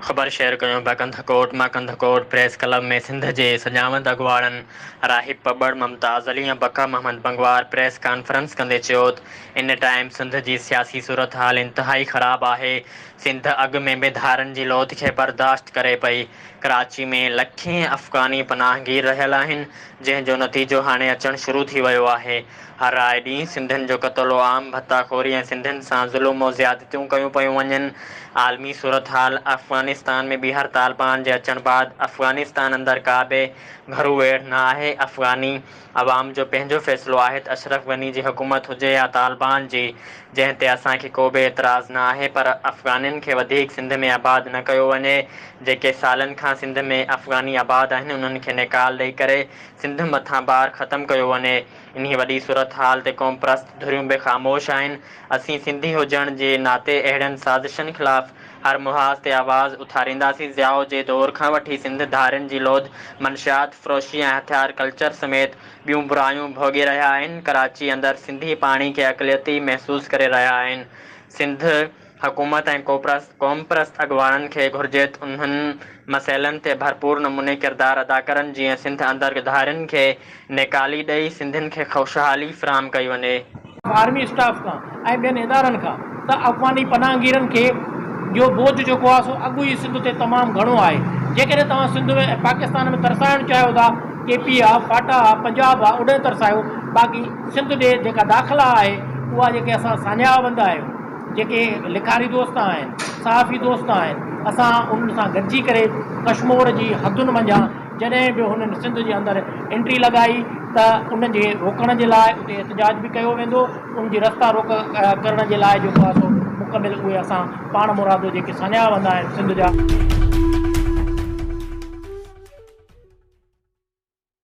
ख़बर शेयर कयूं पिया कंधकोट मां। कंधकोट प्रेस क्लब में सिंध जे सजावत अॻुवाणनि राहिब पॿड़ मुमताज़ अली ऐं बका मोहम्मद बंगवार प्रेस कॉन्फ्रेंस कंदे चयो त इन टाइम सिंध जी सियासी सूरत हाल इंतिहाई ख़राबु आहे। सिंध अॻु में बि धारनि जी लोथ खे बर्दाश्त करे पई। कराची में लखें अफ़गानी पनाहगीर रहियल आहिनि, जंहिंजो नतीजो हाणे अचणु शुरू थी वियो आहे। हर आए ॾींहुं सिंधियुनि जो क़त्लो आम, भत्ताखोरी ऐं सिंधियुनि सां ज़ुल्म ऐं ज़्यादतियूं कयूं पियूं वञनि। आलमी सूरत हाल अफ़गानिस्तान में ॿीहर तालिबान जे अचण बाद अफ़गानिस्तान अंदरि का बि घरू वेड़ न आहे। अफ़गानी अवाम जो पंहिंजो फ़ैसिलो आहे त अशरफ गनी जी हुकूमत हुजे या तालिबान जी, जंहिं ते असांखे को बि एतिराज़ न आहे, पर अफ़गानियुनि खे वधीक सिंध में आबाद न कयो वञे। जेके सालनि खां सिंध में अफ़गानी आबाद आहिनि उन्हनि खे निकाल ॾेई करे सिंध मथां भार ख़तमु कयो वञे। इन्ही वॾी सूरत हाल ते क़ौम परस्त धुरियूं बि ख़ामोश आहिनि। असीं सिंधी हुजण जे नाते अहिड़नि साज़िशनि ख़िलाफ़ हर मुहाज़ ते आवाज़ उथारींदासीं। ज़ियाओ जे दौर खां वठी सिंध धारियुनि जी लोध, मंशियात फ़रोशी ऐं हथियार कल्चर समेत ॿियूं बुरायूं भोॻे रहिया आहिनि। कराची अंदरि सिंधी पाणी खे अक़लियती महसूस करे रहिया आहिनि। सिंध हुकूमत ऐं क़ौम परस्त अॻुवाणनि खे घुर्जे त उन्हनि मसइलनि ते भरपूर नमूने किरदारु अदा करनि, जीअं सिंध अंदरि धारियुनि खे निकाली ॾेई सिंधियुनि खे ख़ुशहाली फ़राहम कई वञे। आर्मी स्टाफ खां ऐं ॿियनि इदारनि खां त अफ़गानी पनाहगीरनि खे जो बोझ जेको आहे सो अॻु ई सिंध ते तमामु घणो आहे। जेकॾहिं तव्हां सिंध में पाकिस्तान में तरसाइणु चाहियो था, केपी आहे, फाटा आहे, पंजाब आहे, उॾे तरसायो। बाक़ी सिंध जे जेका दाख़िला आहे उहा जेके असां सान्याबंद आहियूं, जेके लिखारी दोस्त आहिनि, सहाफ़ी दोस्त आहिनि, असां उन्हनि सां गॾिजी करे कश्मीर जी हदुनि मंझां जॾहिं बि हुननि सिंध जे अंदरि एंट्री लॻाई त उनजे रोकण जे लाइ उते एहतजाज बि कयो वेंदो। उनजी रस्ता रोक करण जे लाइ जेको आहे सो मुकमिल उहे असां पाण मुरादो जेके सान्याबंद आहिनि सिंध जा